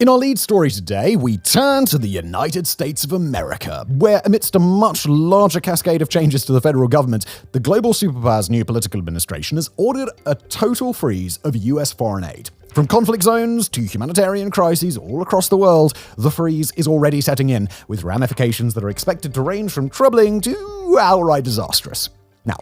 In our lead story today, we turn to the United States of America, where amidst a much larger cascade of changes to the federal government, the global superpower's new political administration has ordered a total freeze of US foreign aid. From conflict zones to humanitarian crises all across the world, the freeze is already setting in, with ramifications that are expected to range from troubling to outright disastrous. Now,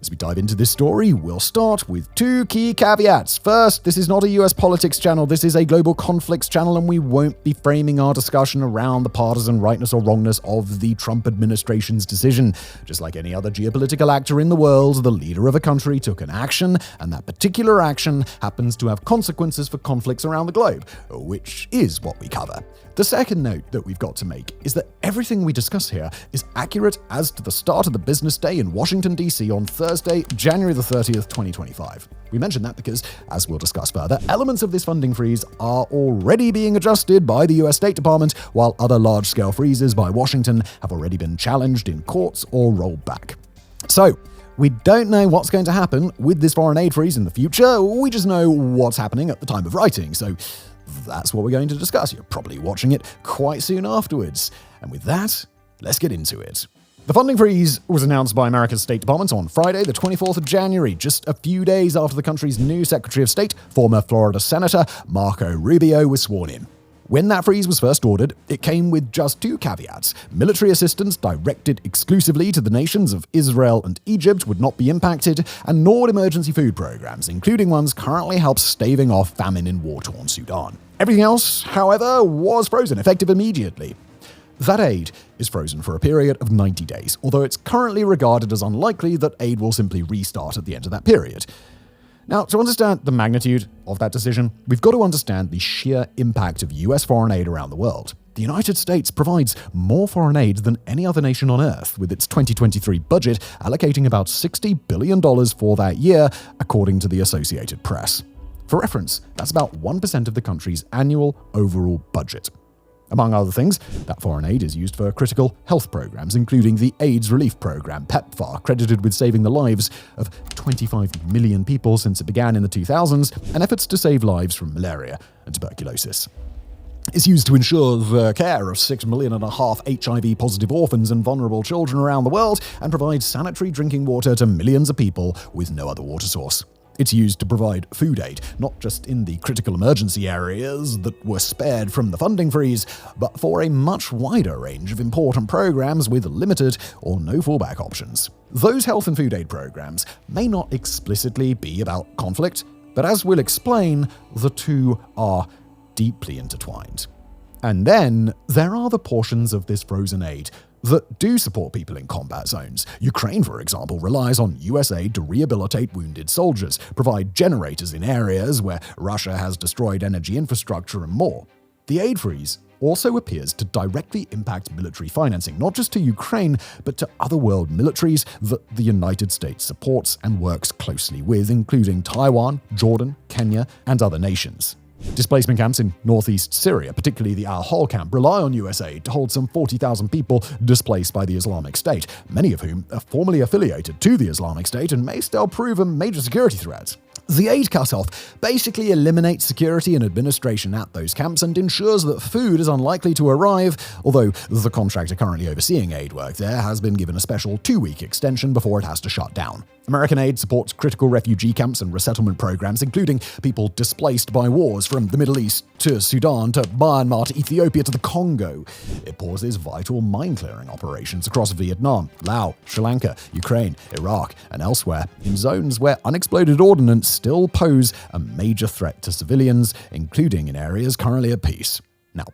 as we dive into this story, we'll start with two key caveats. First, this is not a US politics channel, this is a global conflicts channel, and we won't be framing our discussion around the partisan rightness or wrongness of the Trump administration's decision. Just like any other geopolitical actor in the world, the leader of a country took an action, and that particular action happens to have consequences for conflicts around the globe, which is what we cover. The second note that we've got to make is that everything we discuss here is accurate as to the start of the business day in Washington, D.C. on Thursday, January the 30th, 2025. We mention that because, as we'll discuss further, elements of this funding freeze are already being adjusted by the US State Department, while other large-scale freezes by Washington have already been challenged in courts or rolled back. So, we don't know what's going to happen with this foreign aid freeze in the future, we just know what's happening at the time of writing, so that's what we're going to discuss. You're probably watching it quite soon afterwards. And with that, let's get into it. The funding freeze was announced by America's State Department on Friday, the 24th of January, just a few days after the country's new Secretary of State, former Florida Senator Marco Rubio, was sworn in. When that freeze was first ordered, it came with just two caveats. Military assistance directed exclusively to the nations of Israel and Egypt would not be impacted, and nor emergency food programs, including ones currently help staving off famine in war-torn Sudan. Everything else, however, was frozen, effective immediately. That aid is frozen for a period of 90 days, although it's currently regarded as unlikely that aid will simply restart at the end of that period. Now, to understand the magnitude of that decision, we've got to understand the sheer impact of US foreign aid around the world. The United States provides more foreign aid than any other nation on Earth, with its 2023 budget allocating about $60 billion for that year, according to the Associated Press. For reference, that's about 1% of the country's annual overall budget. Among other things, that foreign aid is used for critical health programs, including the AIDS relief program, PEPFAR, credited with saving the lives of 25 million people since it began in the 2000s, and efforts to save lives from malaria and tuberculosis. It's used to ensure the care of 6.5 million HIV-positive orphans and vulnerable children around the world, and provides sanitary drinking water to millions of people with no other water source. It's used to provide food aid, not just in the critical emergency areas that were spared from the funding freeze, but for a much wider range of important programs with limited or no fallback options. Those health and food aid programs may not explicitly be about conflict, but as we'll explain, the two are deeply intertwined. And then there are the portions of this frozen aid that do support people in combat zones. Ukraine, for example, relies on US aid to rehabilitate wounded soldiers, provide generators in areas where Russia has destroyed energy infrastructure, and more. The aid freeze also appears to directly impact military financing, not just to Ukraine, but to other world militaries that the United States supports and works closely with, including Taiwan, Jordan, Kenya, and other nations. Displacement camps in northeast Syria, particularly the Al-Hol camp, rely on US aid to hold some 40,000 people displaced by the Islamic State, many of whom are formally affiliated to the Islamic State and may still prove a major security threat. The aid cutoff basically eliminates security and administration at those camps and ensures that food is unlikely to arrive, although the contractor currently overseeing aid work there has been given a special 2-week extension before it has to shut down. American aid supports critical refugee camps and resettlement programs, including people displaced by wars from the Middle East to Sudan to Myanmar to Ethiopia to the Congo. It pauses vital mine-clearing operations across Vietnam, Laos, Sri Lanka, Ukraine, Iraq, and elsewhere in zones where unexploded ordnance still pose a major threat to civilians, including in areas currently at peace. Now,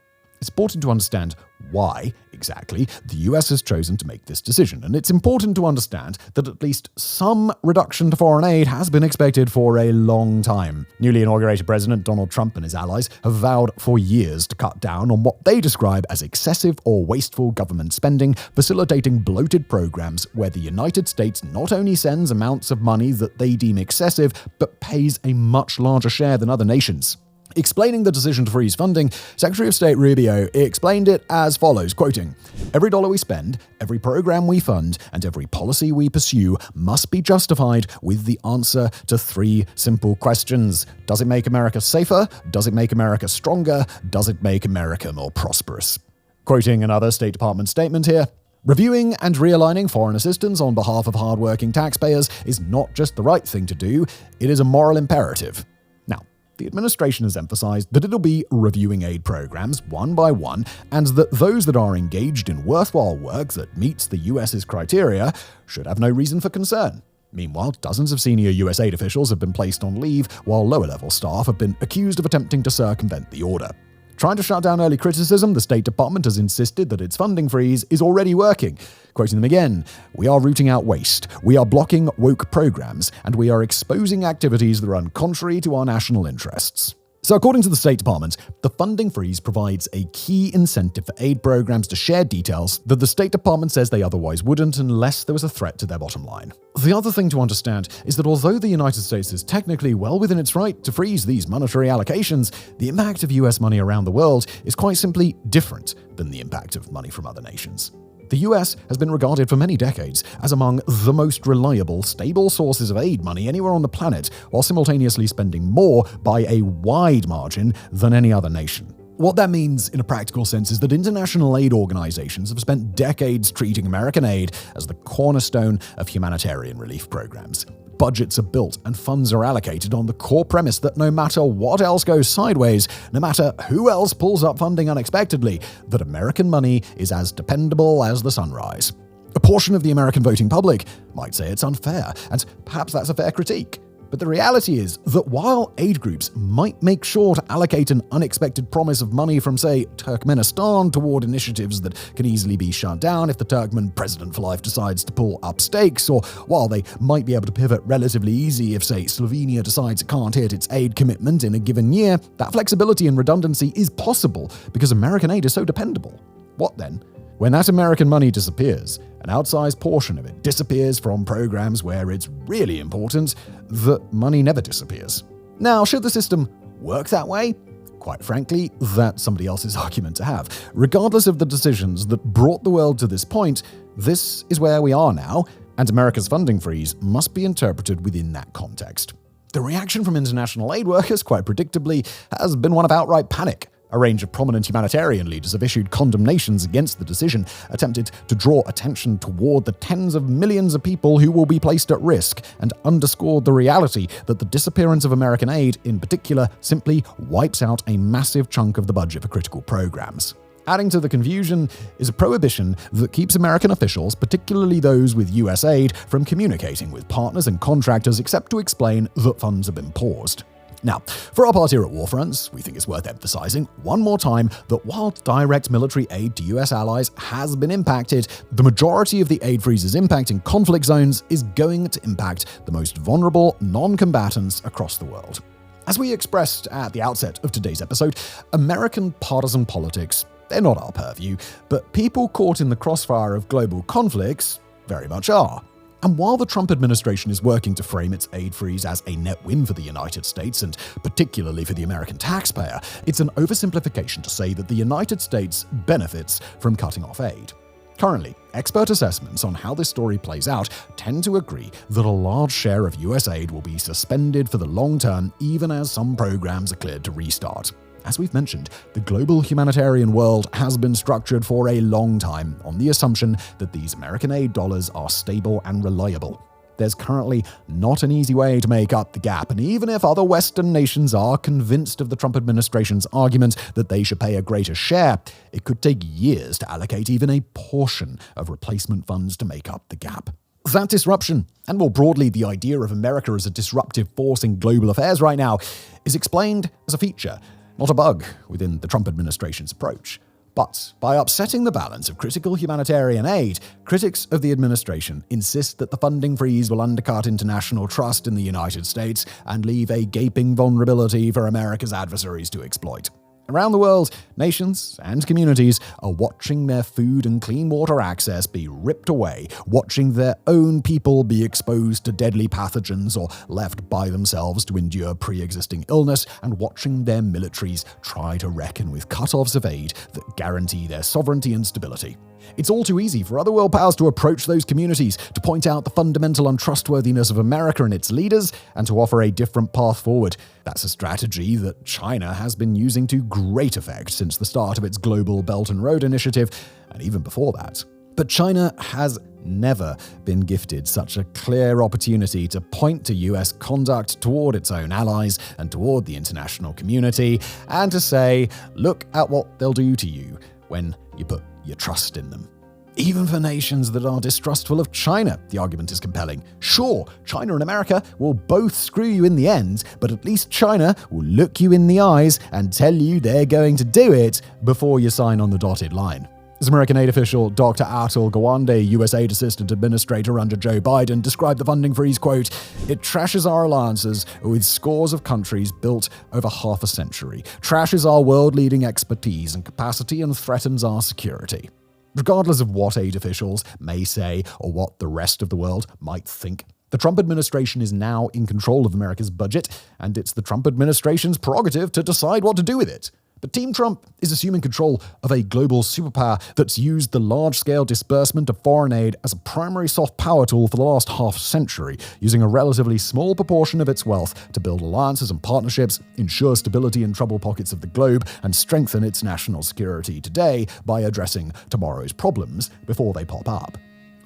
it's important to understand why, exactly, the US has chosen to make this decision, and it's important to understand that at least some reduction to foreign aid has been expected for a long time. Newly inaugurated President Donald Trump and his allies have vowed for years to cut down on what they describe as excessive or wasteful government spending, facilitating bloated programs where the United States not only sends amounts of money that they deem excessive, but pays a much larger share than other nations. Explaining the decision to freeze funding, Secretary of State Rubio explained it as follows, quoting, "Every dollar we spend, every program we fund, and every policy we pursue must be justified with the answer to three simple questions. Does it make America safer? Does it make America stronger? Does it make America more prosperous?" Quoting another State Department statement here, "Reviewing and realigning foreign assistance on behalf of hardworking taxpayers is not just the right thing to do, it is a moral imperative." Now, the administration has emphasized that it'll be reviewing aid programs one by one, and that those that are engaged in worthwhile work that meets the US's criteria should have no reason for concern. Meanwhile, dozens of senior US aid officials have been placed on leave, while lower-level staff have been accused of attempting to circumvent the order. Trying to shut down early criticism, the State Department has insisted that its funding freeze is already working. Quoting them again, "We are rooting out waste, we are blocking woke programs, and we are exposing activities that run contrary to our national interests." So according to the State Department, the funding freeze provides a key incentive for aid programs to share details that the State Department says they otherwise wouldn't unless there was a threat to their bottom line. The other thing to understand is that although the United States is technically well within its right to freeze these monetary allocations, the impact of US money around the world is quite simply different than the impact of money from other nations. The US has been regarded for many decades as among the most reliable, stable sources of aid money anywhere on the planet, while simultaneously spending more by a wide margin than any other nation. What that means in a practical sense is that international aid organizations have spent decades treating American aid as the cornerstone of humanitarian relief programs. Budgets are built and funds are allocated on the core premise that no matter what else goes sideways, no matter who else pulls up funding unexpectedly, that American money is as dependable as the sunrise. A portion of the American voting public might say it's unfair, and perhaps that's a fair critique. But the reality is that while aid groups might make sure to allocate an unexpected promise of money from, say, Turkmenistan toward initiatives that can easily be shut down if the Turkmen president for life decides to pull up stakes, or while they might be able to pivot relatively easy if, say, Slovenia decides it can't hit its aid commitment in a given year, that flexibility and redundancy is possible because American aid is so dependable. What then? When that American money disappears, an outsized portion of it disappears from programs where it's really important that money never disappears. Now, should the system work that way? Quite frankly, that's somebody else's argument to have. Regardless of the decisions that brought the world to this point, this is where we are now, and America's funding freeze must be interpreted within that context. The reaction from international aid workers, quite predictably, has been one of outright panic. A range of prominent humanitarian leaders have issued condemnations against the decision, attempted to draw attention toward the tens of millions of people who will be placed at risk, and underscored the reality that the disappearance of American aid, in particular, simply wipes out a massive chunk of the budget for critical programs. Adding to the confusion is a prohibition that keeps American officials, particularly those with US aid, from communicating with partners and contractors except to explain that funds have been paused. Now, for our part here at WarFronts, we think it's worth emphasizing one more time that while direct military aid to US allies has been impacted, the majority of the aid freeze's impact in conflict zones is going to impact the most vulnerable non-combatants across the world. As we expressed at the outset of today's episode, American partisan politics, they're not our purview, but people caught in the crossfire of global conflicts very much are. And while the Trump administration is working to frame its aid freeze as a net win for the United States, and particularly for the American taxpayer, it's an oversimplification to say that the United States benefits from cutting off aid. Currently, expert assessments on how this story plays out tend to agree that a large share of US aid will be suspended for the long term, even as some programs are cleared to restart. As we've mentioned, the global humanitarian world has been structured for a long time on the assumption that these American aid dollars are stable and reliable. There's currently not an easy way to make up the gap, and even if other Western nations are convinced of the Trump administration's argument that they should pay a greater share, it could take years to allocate even a portion of replacement funds to make up the gap. That disruption, and more broadly the idea of America as a disruptive force in global affairs right now, is explained as a feature, not a bug, within the Trump administration's approach. But by upsetting the balance of critical humanitarian aid, critics of the administration insist that the funding freeze will undercut international trust in the United States and leave a gaping vulnerability for America's adversaries to exploit. Around the world, nations and communities are watching their food and clean water access be ripped away, watching their own people be exposed to deadly pathogens or left by themselves to endure pre-existing illness, and watching their militaries try to reckon with cut-offs of aid that guarantee their sovereignty and stability. It's all too easy for other world powers to approach those communities, to point out the fundamental untrustworthiness of America and its leaders, and to offer a different path forward. That's a strategy that China has been using to great effect since the start of its global Belt and Road Initiative, and even before that. But China has never been gifted such a clear opportunity to point to US conduct toward its own allies and toward the international community, and to say, look at what they'll do to you when you put your trust in them. Even for nations that are distrustful of China, the argument is compelling. Sure, China and America will both screw you in the end, but at least China will look you in the eyes and tell you they're going to do it before you sign on the dotted line. As American aid official Dr. Atul Gawande, US Aid Assistant Administrator under Joe Biden, described the funding freeze, quote, "It trashes our alliances with scores of countries built over half a century, trashes our world-leading expertise and capacity, and threatens our security." Regardless of what aid officials may say or what the rest of the world might think, the Trump administration is now in control of America's budget, and it's the Trump administration's prerogative to decide what to do with it. But Team Trump is assuming control of a global superpower that's used the large-scale disbursement of foreign aid as a primary soft power tool for the last half-century, using a relatively small proportion of its wealth to build alliances and partnerships, ensure stability in troubled pockets of the globe, and strengthen its national security today by addressing tomorrow's problems before they pop up.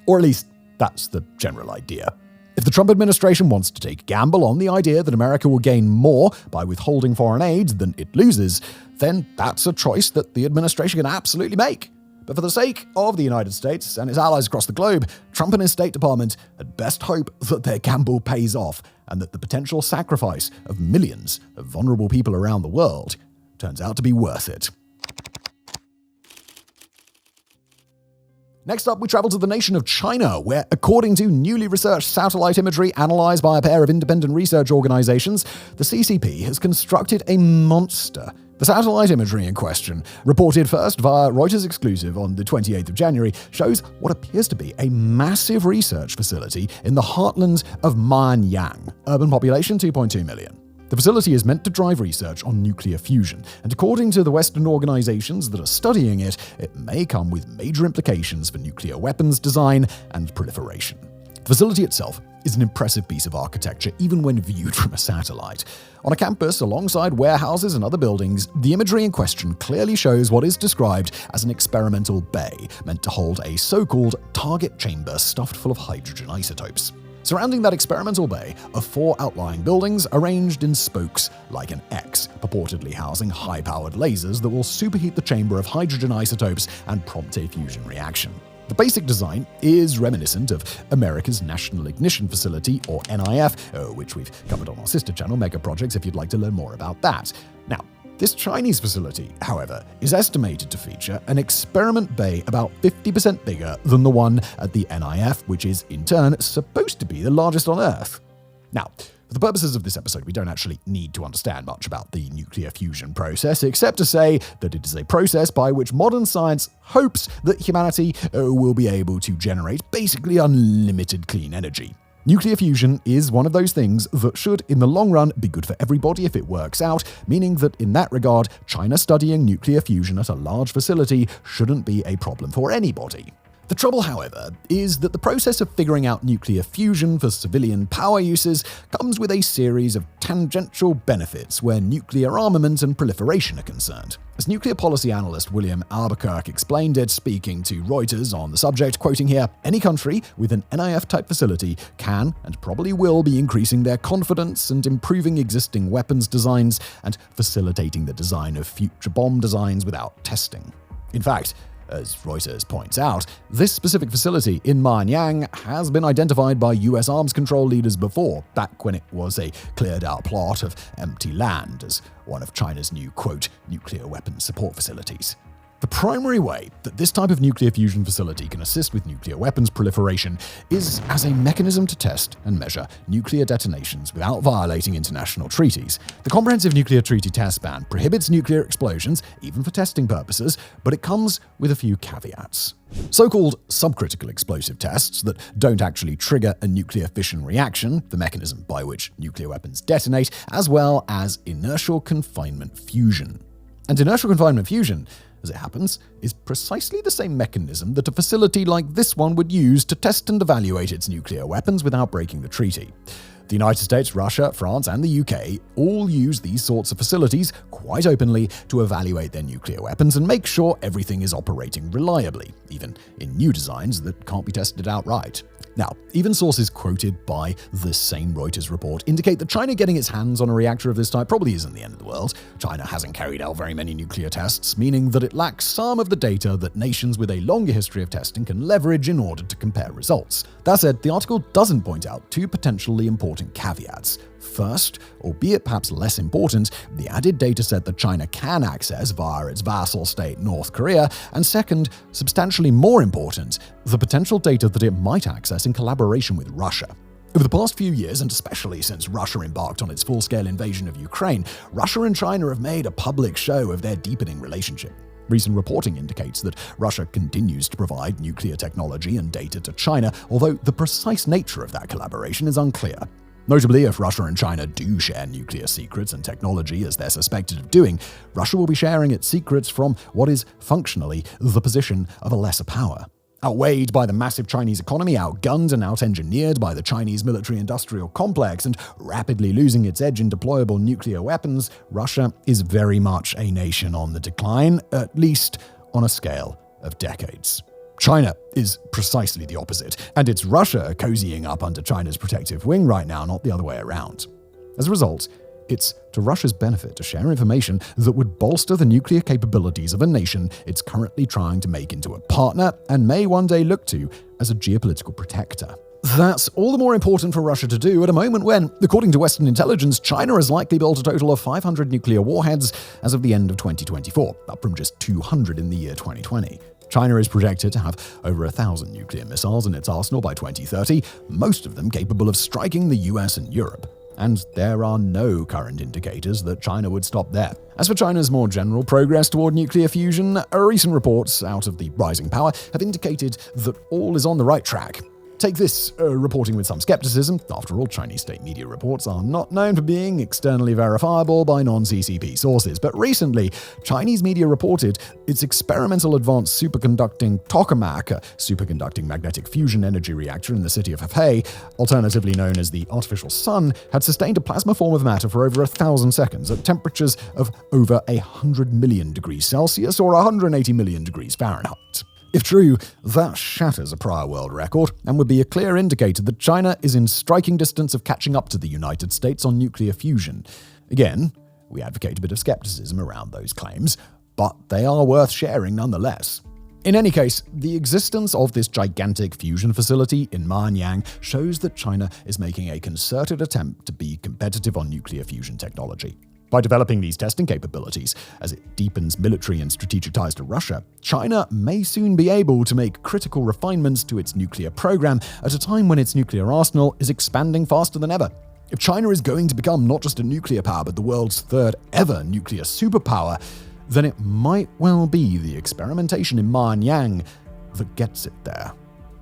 Or at least, that's the general idea. If the Trump administration wants to take a gamble on the idea that America will gain more by withholding foreign aid than it loses, then that's a choice that the administration can absolutely make. But for the sake of the United States and its allies across the globe, Trump and his State Department had best hope that their gamble pays off and that the potential sacrifice of millions of vulnerable people around the world turns out to be worth it. Next up, we travel to the nation of China, where, according to newly researched satellite imagery analyzed by a pair of independent research organizations, the CCP has constructed a monster. The satellite imagery in question, reported first via Reuters exclusive on the 28th of January, shows what appears to be a massive research facility in the heartlands of Manyang, urban population 2.2 million. The facility is meant to drive research on nuclear fusion, and according to the Western organizations that are studying it, it may come with major implications for nuclear weapons design and proliferation. The facility itself is an impressive piece of architecture, even when viewed from a satellite. On a campus alongside warehouses and other buildings, the imagery in question clearly shows what is described as an experimental bay, meant to hold a so-called target chamber stuffed full of hydrogen isotopes. Surrounding that experimental bay are 4 outlying buildings arranged in spokes like an X, purportedly housing high-powered lasers that will superheat the chamber of hydrogen isotopes and prompt a fusion reaction. The basic design is reminiscent of America's National Ignition Facility, or NIF, which we've covered on our sister channel, Mega Projects, if you'd like to learn more about that. Now, this Chinese facility, however, is estimated to feature an experiment bay about 50% bigger than the one at the NIF, which is, in turn, supposed to be the largest on Earth. Now, for the purposes of this episode, we don't actually need to understand much about the nuclear fusion process, except to say that it is a process by which modern science hopes that humanity will be able to generate basically unlimited clean energy. Nuclear fusion is one of those things that should, in the long run, be good for everybody if it works out, meaning that in that regard, China studying nuclear fusion at a large facility shouldn't be a problem for anybody. The trouble, however, is that the process of figuring out nuclear fusion for civilian power uses comes with a series of tangential benefits where nuclear armament and proliferation are concerned. As nuclear policy analyst William Albuquerque explained it, speaking to Reuters on the subject, quoting here, "Any country with an NIF-type facility can and probably will be increasing their confidence and improving existing weapons designs and facilitating the design of future bomb designs without testing." In fact, as Reuters points out, this specific facility in Manyang has been identified by US arms control leaders before, back when it was a cleared-out plot of empty land as one of China's new, quote, nuclear weapons support facilities. The primary way that this type of nuclear fusion facility can assist with nuclear weapons proliferation is as a mechanism to test and measure nuclear detonations without violating international treaties. The Comprehensive Nuclear Treaty Test Ban prohibits nuclear explosions, even for testing purposes, but it comes with a few caveats. So-called subcritical explosive tests that don't actually trigger a nuclear fission reaction, the mechanism by which nuclear weapons detonate, as well as inertial confinement fusion. And inertial confinement fusion, as it happens, is precisely the same mechanism that a facility like this one would use to test and evaluate its nuclear weapons without breaking the treaty. The United States, Russia, France, and the UK all use these sorts of facilities quite openly to evaluate their nuclear weapons and make sure everything is operating reliably, even in new designs that can't be tested outright. Now, even sources quoted by this same Reuters report indicate that China getting its hands on a reactor of this type probably isn't the end of the world. China hasn't carried out very many nuclear tests, meaning that it lacks some of the data that nations with a longer history of testing can leverage in order to compare results. That said, the article doesn't point out two potentially important caveats. First, albeit perhaps less important, the added dataset that China can access via its vassal state North Korea, and second, substantially more important, the potential data that it might access in collaboration with Russia. Over the past few years, and especially since Russia embarked on its full-scale invasion of Ukraine, Russia and China have made a public show of their deepening relationship. Recent reporting indicates that Russia continues to provide nuclear technology and data to China, although the precise nature of that collaboration is unclear. Notably, if Russia and China do share nuclear secrets and technology as they're suspected of doing, Russia will be sharing its secrets from what is functionally the position of a lesser power. Outweighed by the massive Chinese economy, outgunned and out-engineered by the Chinese military-industrial complex, and rapidly losing its edge in deployable nuclear weapons, Russia is very much a nation on the decline, at least on a scale of decades. China is precisely the opposite, and it's Russia cozying up under China's protective wing right now, not the other way around. As a result, it's to Russia's benefit to share information that would bolster the nuclear capabilities of a nation it's currently trying to make into a partner and may one day look to as a geopolitical protector. That's all the more important for Russia to do at a moment when, according to Western intelligence, China has likely built a total of 500 nuclear warheads as of the end of 2024, up from just 200 in the year 2020. China is projected to have over 1,000 nuclear missiles in its arsenal by 2030, most of them capable of striking the US and Europe. And there are no current indicators that China would stop there. As for China's more general progress toward nuclear fusion, recent reports out of the rising power have indicated that all is on the right track. Take this reporting with some skepticism. After all, Chinese state media reports are not known for being externally verifiable by non-CCP sources. But recently, Chinese media reported its experimental advanced superconducting tokamak, a superconducting magnetic fusion energy reactor in the city of Hefei, alternatively known as the artificial sun, had sustained a plasma form of matter for over 1,000 seconds at temperatures of over 100 million degrees Celsius or 180 million degrees Fahrenheit. If true, that shatters a prior world record and would be a clear indicator that China is in striking distance of catching up to the United States on nuclear fusion. Again, we advocate a bit of skepticism around those claims, but they are worth sharing nonetheless. In any case, the existence of this gigantic fusion facility in Manyang shows that China is making a concerted attempt to be competitive on nuclear fusion technology. By developing these testing capabilities, as it deepens military and strategic ties to Russia, China may soon be able to make critical refinements to its nuclear program at a time when its nuclear arsenal is expanding faster than ever. If China is going to become not just a nuclear power, but the world's third ever nuclear superpower, then it might well be the experimentation in Manyang that gets it there.